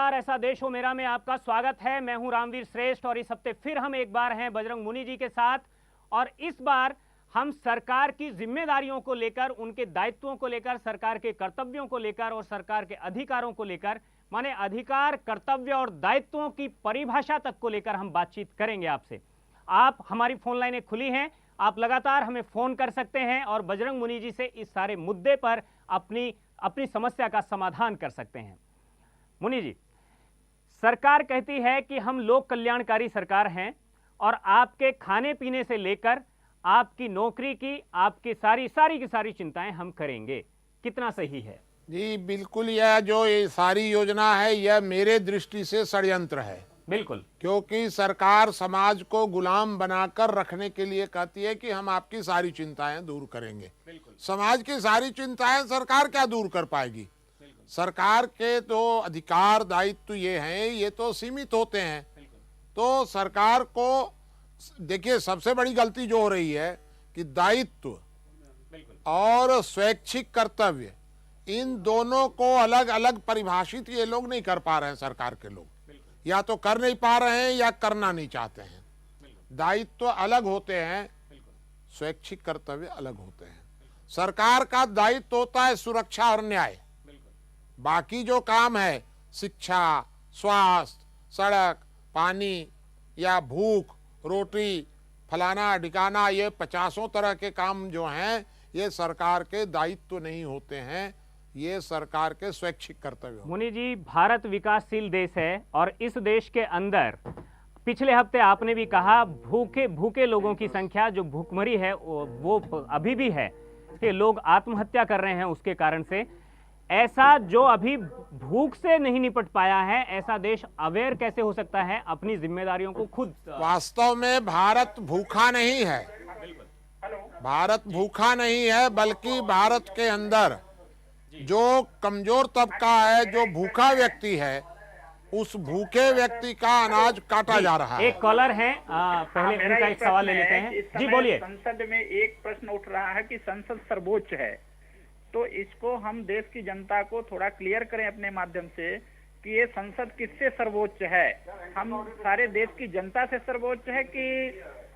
नमस्कार, ऐसा देश हो मेरा में आपका स्वागत है। मैं हूं रामवीर श्रेष्ठ और इस हफ्ते फिर हम एक बार हैं बजरंग मुनि जी के साथ। और इस बार हम सरकार की जिम्मेदारियों को लेकर, उनके दायित्वों को लेकर, सरकार के कर्तव्यों को लेकर और सरकार के अधिकारों को लेकर, माने अधिकार, कर्तव्य और दायित्वों की परिभाषा तक को लेकर हम बातचीत करेंगे आपसे। आप, हमारी फोन लाइनें खुली हैं, आप लगातार हमें फोन कर सकते हैं और बजरंग मुनि जी से इस सारे मुद्दे पर अपनी समस्या का समाधान कर सकते हैं। मुनि जी, सरकार कहती है कि हम लोक कल्याणकारी सरकार हैं और आपके खाने पीने से लेकर आपकी नौकरी की, आपकी सारी की सारी चिंताएं हम करेंगे। कितना सही है? जी बिल्कुल, यह जो ये सारी योजना है यह मेरे दृष्टि से षड्यंत्र है। बिल्कुल, क्योंकि सरकार समाज को गुलाम बनाकर रखने के लिए कहती है कि हम आपकी सारी चिंताएं दूर करेंगे। समाज की सारी चिंताएं सरकार क्या दूर कर पाएगी? सरकार के तो अधिकार दायित्व ये हैं, ये तो सीमित होते हैं। तो सरकार को देखिए, सबसे बड़ी गलती जो हो रही है कि दायित्व और स्वैच्छिक कर्तव्य, इन दोनों को अलग अलग परिभाषित ये लोग नहीं कर पा रहे हैं। सरकार के लोग या तो कर नहीं पा रहे हैं या करना नहीं चाहते हैं। दायित्व अलग होते हैं, स्वैच्छिक कर्तव्य अलग होते हैं। सरकार का दायित्व होता है सुरक्षा और न्याय। बाकी जो काम है, शिक्षा, स्वास्थ्य, सड़क, पानी या भूख, रोटी, फलाना ढिकाना, ये 50 तरह के काम जो हैं, ये सरकार के दायित्व नहीं होते हैं, ये सरकार के स्वैच्छिक कर्तव्य। मुनि जी, भारत विकासशील देश है और इस देश के अंदर पिछले हफ्ते आपने भी कहा भूखे लोगों की संख्या जो भूखमरी है वो अभी भी है कि लोग आत्महत्या कर रहे हैं उसके कारण से। ऐसा जो अभी भूख से नहीं निपट पाया है, ऐसा देश अवेयर कैसे हो सकता है अपनी जिम्मेदारियों को खुद? वास्तव में भारत भूखा नहीं है, भारत भूखा नहीं है, बल्कि भारत के अंदर जो कमजोर तबका है, जो भूखा व्यक्ति है, उस भूखे व्यक्ति का अनाज काटा जा रहा है। एक कॉलर है, पहले उनका एक सवाल ले लेते हैं। जी बोलिए। संसद में एक प्रश्न उठ रहा है कि संसद सर्वोच्च है, तो इसको हम देश की जनता को थोड़ा क्लियर करें अपने माध्यम से कि ये संसद किससे सर्वोच्च है? हम सारे देश की जनता से सर्वोच्च है कि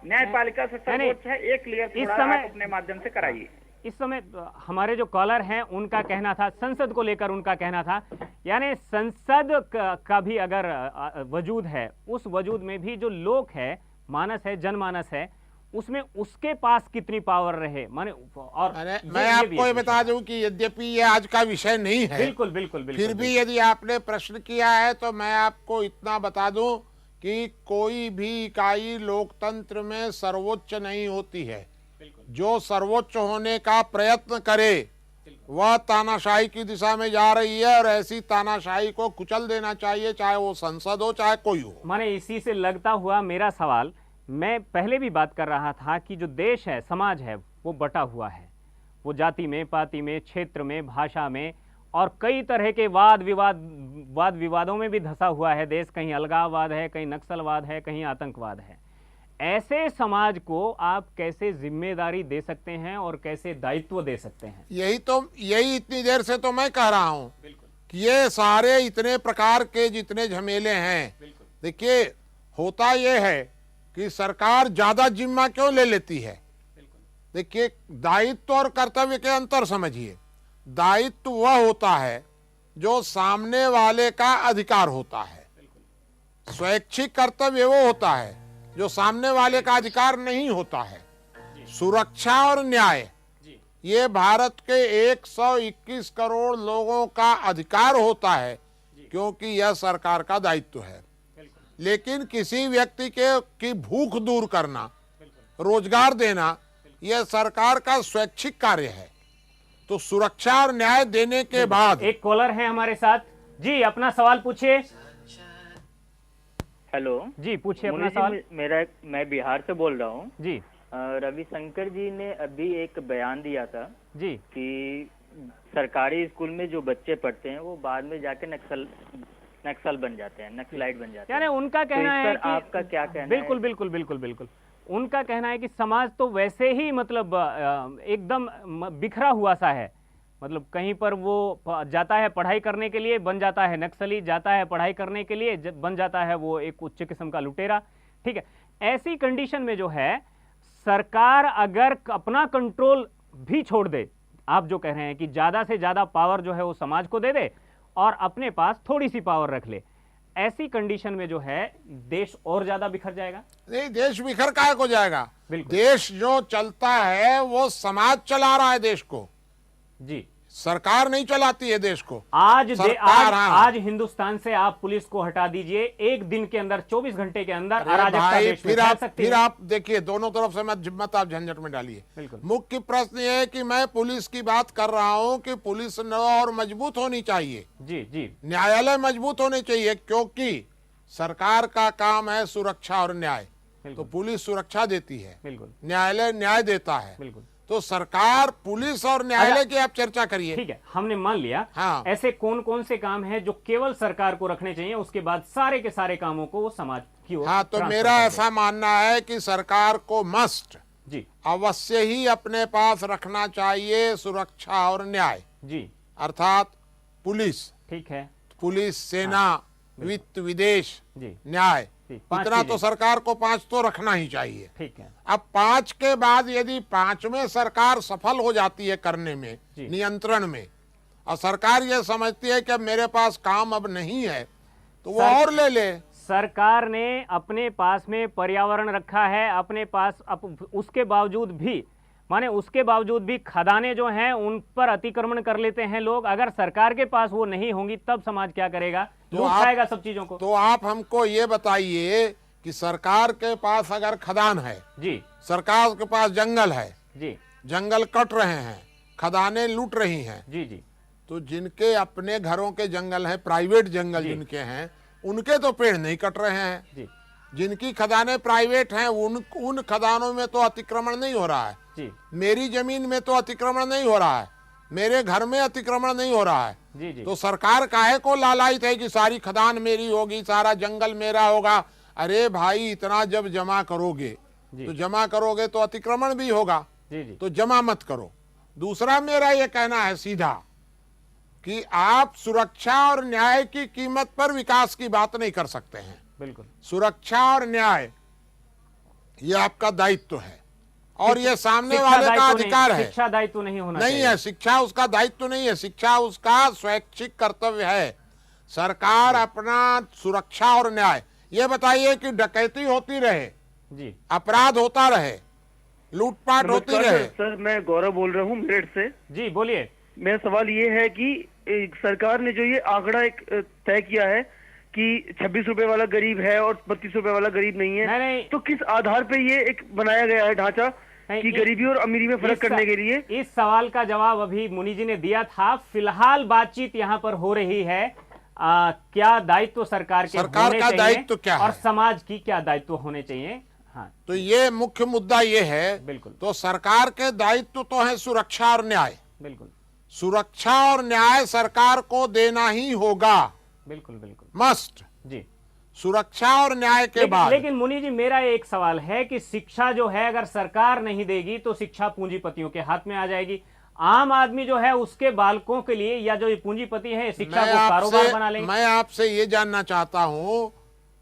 न्यायपालिका से सर्वोच्च है? एक क्लियर थोड़ा आप अपने माध्यम से कराइए। इस समय हमारे जो कॉलर हैं उनका कहना था, संसद को लेकर उनका कहना था, यानी संसद का भी अगर वजूद है, उस वजूद में भी जो लोक है, मानस है, जनमानस है, उसमें उसके पास कितनी पावर रहे, माने। और मैं आपको ये बता दूं कि यद्यपि ये आज का विषय नहीं है, बिल्कुल बिल्कुल बिल्कुल, फिर भी यदि आपने प्रश्न किया है तो मैं आपको इतना बता दूं कि कोई भी इकाई लोकतंत्र में सर्वोच्च नहीं होती है। जो सर्वोच्च होने का प्रयत्न करे वह तानाशाही की दिशा में जा रही है और ऐसी तानाशाही को कुचल देना चाहिए, चाहे वो संसद हो चाहे कोई हो। माने इसी से लगता हुआ मेरा सवाल, मैं पहले भी बात कर रहा था कि जो देश है, समाज है, वो बटा हुआ है। वो जाति में, पाति में, क्षेत्र में, भाषा में और कई तरह के वाद विवादों में भी धंसा हुआ है देश। कहीं अलगाववाद है, कहीं नक्सलवाद है, कहीं आतंकवाद है। ऐसे समाज को आप कैसे जिम्मेदारी दे सकते हैं और कैसे दायित्व दे सकते हैं? यही इतनी देर से तो मैं कह रहा हूं कि ये सारे इतने प्रकार के जितने झमेले हैं, देखिए होता ये है कि सरकार ज्यादा जिम्मा क्यों ले लेती है। देखिए, दायित्व और कर्तव्य के अंतर समझिए। दायित्व वह होता है जो सामने वाले का अधिकार होता है, स्वैच्छिक कर्तव्य वो होता है जो सामने वाले का अधिकार नहीं होता है। सुरक्षा और न्याय ये भारत के 121 करोड़ लोगों का अधिकार होता है, क्योंकि यह सरकार का दायित्व है। लेकिन किसी व्यक्ति की भूख दूर करना, रोजगार देना, यह सरकार का स्वैच्छिक कार्य है। तो सुरक्षा और न्याय देने के बाद एक कॉलर है हमारे साथ। जी, अपना सवाल पूछिए। हेलो जी, पूछिए अपना सवाल। मैं बिहार से बोल रहा हूँ जी। रविशंकर जी ने अभी एक बयान दिया था जी कि सरकारी स्कूल में जो बच्चे पढ़ते हैं वो बाद में जाके नक्सल बन जाते हैं, नक्सलाइट बन जाते हैं। यानी उनका कहना है कि आपका क्या कहना बिल्कुल है? बिल्कुल बिल्कुल बिल्कुल उनका कहना है कि समाज तो वैसे ही मतलब एकदम बिखरा हुआ सा है, मतलब कहीं पर वो जाता है पढ़ाई करने के लिए, बन जाता है नक्सली, जाता है पढ़ाई करने के लिए, बन जाता है वो एक उच्च किस्म का लुटेरा। ठीक है, ऐसी कंडीशन में जो है सरकार अगर अपना कंट्रोल भी छोड़ दे, आप जो कह रहे हैं कि ज्यादा से ज्यादा पावर जो है वो समाज को दे दे और अपने पास थोड़ी सी पावर रख ले, ऐसी कंडीशन में जो है देश और ज्यादा बिखर जाएगा। नहीं, देश बिखर काहे को जाएगा? बिल्कुल। देश जो चलता है वो समाज चला रहा है देश को, जी, सरकार नहीं चलाती है देश को। आज सरकार, आज हिंदुस्तान से आप पुलिस को हटा दीजिए, एक दिन के अंदर 24 घंटे के अंदर अराजकता भाई, देश में फैल सकती है। फिर आप देखिए, दोनों तरफ से मत आप झंझट में डालिए। बिल्कुल। मुख्य प्रश्न ये है कि मैं पुलिस की बात कर रहा हूं कि पुलिस और मजबूत होनी चाहिए। जी जी, न्यायालय मजबूत होने चाहिए, क्योंकि सरकार का काम है सुरक्षा और न्याय। तो पुलिस सुरक्षा देती है, बिल्कुल, न्यायालय न्याय देता है। बिल्कुल। तो सरकार, पुलिस और न्यायालय की आप चर्चा करिए। ठीक है, हमने मान लिया। हाँ। ऐसे कौन कौन से काम हैं जो केवल सरकार को रखने चाहिए, उसके बाद सारे के सारे कामों को वो समाज की ओर हाँ, तो ट्रांसफर मेरा कर दे। ऐसा मानना है कि सरकार को मस्ट जी अवश्य ही अपने पास रखना चाहिए सुरक्षा और न्याय, जी, अर्थात पुलिस, ठीक है, पुलिस, सेना, वित्त, विदेश, जी न्याय। जी, 5 इतना तो चीजें। सरकार को 5 तो रखना ही चाहिए। ठीक है, अब 5 के बाद यदि 5 में सरकार सफल हो जाती है करने में, जी। नियंत्रण में, और सरकार यह समझती है कि अब मेरे पास काम अब नहीं है, तो वो सर- और ले ले। सरकार ने अपने पास में पर्यावरण रखा है, अपने पास उसके बावजूद भी, माने उसके बावजूद भी खदानें जो हैं उन पर अतिक्रमण कर लेते हैं लोग। अगर सरकार के पास वो नहीं होंगी तब समाज क्या करेगा? तो लूट आप- खाएगा सब चीजों को। तो आप हमको ये बताइए कि सरकार के पास अगर खदान है, जी सरकार के पास जंगल है, जी जंगल कट रहे हैं, खदानें लूट रही हैं, जी जी, तो जिनके अपने घरों के जंगल हैं, प्राइवेट जंगल जी। जिनके हैं, उनके तो पेड़ नहीं कट रहे हैं। जी जिनकी खदानें प्राइवेट हैं, उन खदानों में तो अतिक्रमण नहीं हो रहा है। जी मेरी जमीन में तो अतिक्रमण नहीं हो रहा है, मेरे घर में अतिक्रमण नहीं हो रहा है। जी जी, तो सरकार काहे को लालायित है कि सारी खदान मेरी होगी, सारा जंगल मेरा होगा? अरे भाई, इतना जब जमा करोगे जी। तो जमा करोगे तो अतिक्रमण भी होगा, जी जी, तो जमा मत करो। दूसरा मेरा ये कहना है सीधा कि आप सुरक्षा और न्याय की कीमत पर विकास की बात नहीं कर सकते हैं। बिल्कुल। सुरक्षा और न्याय ये आपका दायित्व है और ये सामने शिक्षा वाले का दायित्व नहीं- अधिकार है। शिक्षा दायित्व नहीं होना नहीं चाहिए। है, शिक्षा उसका दायित्व नहीं है, शिक्षा उसका स्वैच्छिक कर्तव्य है। सरकार अपना सुरक्षा और न्याय, ये बताइए कि डकैती होती रहे, जी अपराध होता रहे, लूटपाट होती नमस्कार रहे। सर, मैं गौरव बोल रहा हूँ मेरठ से। जी, बोलिए। मेरा सवाल ये है कि सरकार ने जो ये आंकड़ा एक तय किया है कि 26 रुपए वाला गरीब है और 32 रुपए वाला गरीब नहीं है, नहीं। तो किस आधार पे ये एक बनाया गया है ढांचा नहीं, कि गरीबी और अमीरी में फर्क इस- करने के लिए? इस सवाल का जवाब अभी मुनि जी ने दिया था। फिलहाल बातचीत यहाँ पर हो रही है क्या दायित्व सरकार के सरकार होने का चाहिए दायित्व क्या और है? समाज की क्या दायित्व होने चाहिए। हाँ, तो ये मुख्य मुद्दा ये है। बिल्कुल। तो सरकार के दायित्व तो है सुरक्षा और न्याय। बिल्कुल सुरक्षा और न्याय सरकार को देना ही होगा, बिल्कुल बिल्कुल, मस्ट। जी। सुरक्षा और न्याय के बाद लेकिन मुनि जी, मेरा एक सवाल है कि शिक्षा जो है अगर सरकार नहीं देगी तो शिक्षा पूंजीपतियों के हाथ में आ जाएगी। आम आदमी जो है उसके बालकों के लिए, या जो ये पूंजीपति है, शिक्षा को कारोबार बना लेंगे। मैं आपसे ये जानना चाहता हूँ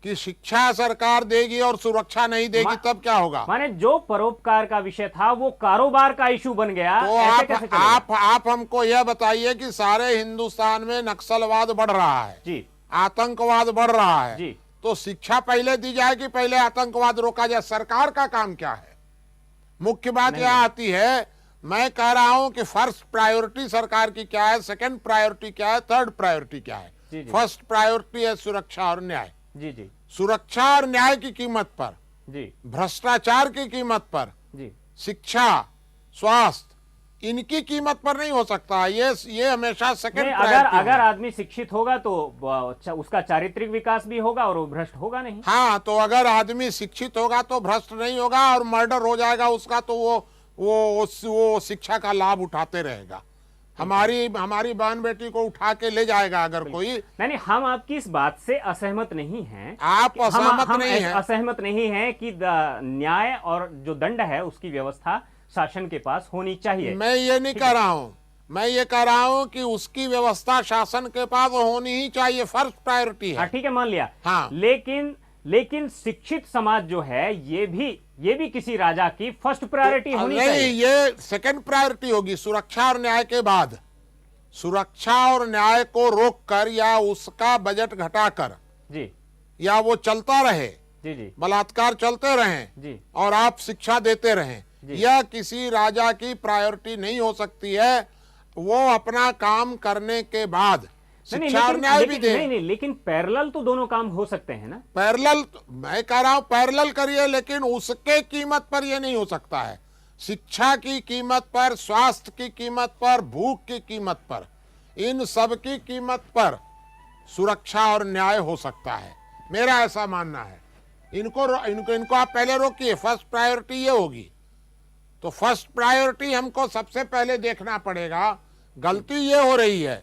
कि शिक्षा सरकार देगी और सुरक्षा नहीं देगी, तब क्या होगा? माने जो परोपकार का विषय था वो कारोबार का इशू बन गया। तो ऐसे कैसे चलेगा? आप हमको यह बताइए कि सारे हिंदुस्तान में नक्सलवाद बढ़ रहा है, जी आतंकवाद बढ़ रहा है, जी, तो शिक्षा पहले दी जाए कि पहले आतंकवाद रोका जाए? सरकार का काम क्या है? मुख्य बात यह आती है, मैं कह रहा हूं कि फर्स्ट प्रायोरिटी सरकार की क्या है, सेकंड प्रायोरिटी क्या है, थर्ड प्रायोरिटी क्या है? जी, जी। फर्स्ट प्रायोरिटी है सुरक्षा और न्याय। जी जी सुरक्षा और न्याय की कीमत पर, जी भ्रष्टाचार की कीमत पर, जी, शिक्षा, स्वास्थ्य, इनकी कीमत पर नहीं हो सकता। ये हमेशा सेकंड नहीं, प्रायोरिटी अगर आदमी शिक्षित होगा तो उसका चारित्रिक विकास भी होगा और वो भ्रष्ट होगा नहीं। हाँ, तो अगर आदमी शिक्षित होगा तो भ्रष्ट नहीं होगा, और मर्डर हो जाएगा उसका तो वो शिक्षा का लाभ उठाते रहेगा। हमारी बहन बेटी को उठा के ले जाएगा अगर कोई। नहीं, हम आपकी इस बात से असहमत नहीं हैं। आप असहमत हम नहीं हैं। असहमत नहीं हैं कि न्याय और जो दंड है उसकी व्यवस्था शासन के पास होनी चाहिए। मैं ये नहीं कह रहा हूं, मैं ये कह रहा हूं कि उसकी व्यवस्था शासन के पास होनी ही चाहिए, फर्स्ट प्रायोरिटी है। हाँ ठीक है, मान लिया। हाँ। लेकिन शिक्षित समाज जो है ये भी किसी राजा की फर्स्ट प्रायोरिटी होनी नहीं, चाहिए। ये सेकंड प्रायोरिटी होगी सुरक्षा और न्याय के बाद। सुरक्षा और न्याय को रोककर या उसका बजट घटाकर जी या वो चलता रहे, जी जी बलात्कार चलते रहें जी और आप शिक्षा देते रहें, यह किसी राजा की प्रायोरिटी नहीं हो सकती है। वो अपना काम करने के बाद शिक्षा और न्याय भी दे। नहीं, लेकिन पैरेलल तो दोनों काम हो सकते हैं ना। पैरेलल मैं कह रहा हूं पैरेलल करिए, लेकिन उसके कीमत पर यह नहीं हो सकता है। शिक्षा की कीमत पर, स्वास्थ्य की कीमत पर, भूख की कीमत पर, इन सब की कीमत पर सुरक्षा और न्याय हो सकता है, मेरा ऐसा मानना है। इनको आप पहले रोकिए, फर्स्ट प्रायोरिटी ये होगी। तो फर्स्ट प्रायोरिटी हमको सबसे पहले देखना पड़ेगा। गलती ये हो रही है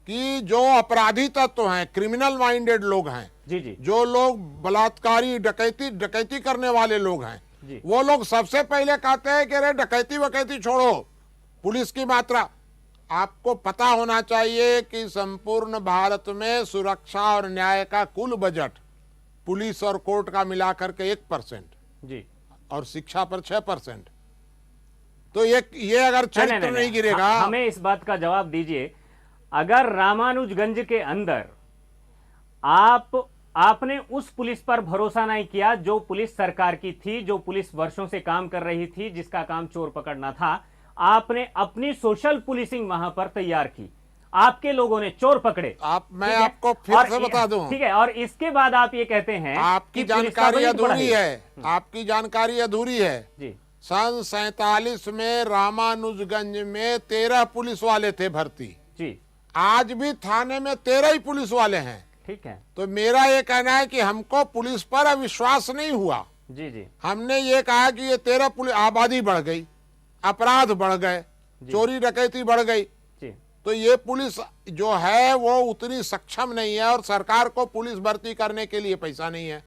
कि जो अपराधी तत्व हैं, क्रिमिनल माइंडेड लोग हैं, जी जी जो लोग बलात्कारी डकैती करने वाले लोग हैं, जी। वो लोग सबसे पहले कहते हैं कि अरे डकैती वकैती छोड़ो, पुलिस की मात्रा। आपको पता होना चाहिए कि संपूर्ण भारत में सुरक्षा और न्याय का कुल बजट पुलिस और कोर्ट का मिलाकर के 1% जी और शिक्षा पर 6%। तो ये अगर चरित्र नहीं गिरेगा। हमें इस बात का जवाब दीजिए, अगर रामानुजगंज के अंदर आपने उस पुलिस पर भरोसा नहीं किया जो पुलिस सरकार की थी, जो पुलिस वर्षों से काम कर रही थी, जिसका काम चोर पकड़ना था, आपने अपनी सोशल पुलिसिंग वहां पर तैयार की, आपके लोगों ने चोर पकड़े। मैं आपको फिर से बता दूं, ठीक है, और इसके बाद आप ये कहते हैं आपकी जानकारी अधूरी है, आपकी जानकारी अधूरी है जी। सन 47 में रामानुजगंज में 13 पुलिस वाले थे भर्ती जी। आज भी थाने में 13 ही पुलिस वाले हैं। ठीक है। तो मेरा ये कहना है कि हमको पुलिस पर अविश्वास नहीं हुआ। जी जी। हमने ये कहा कि ये 13 पुलिस, आबादी बढ़ गई, अपराध बढ़ गए, चोरी डकैती बढ़ गई, जी। तो ये पुलिस जो है वो उतनी सक्षम नहीं है और सरकार को पुलिस भर्ती करने के लिए पैसा नहीं है।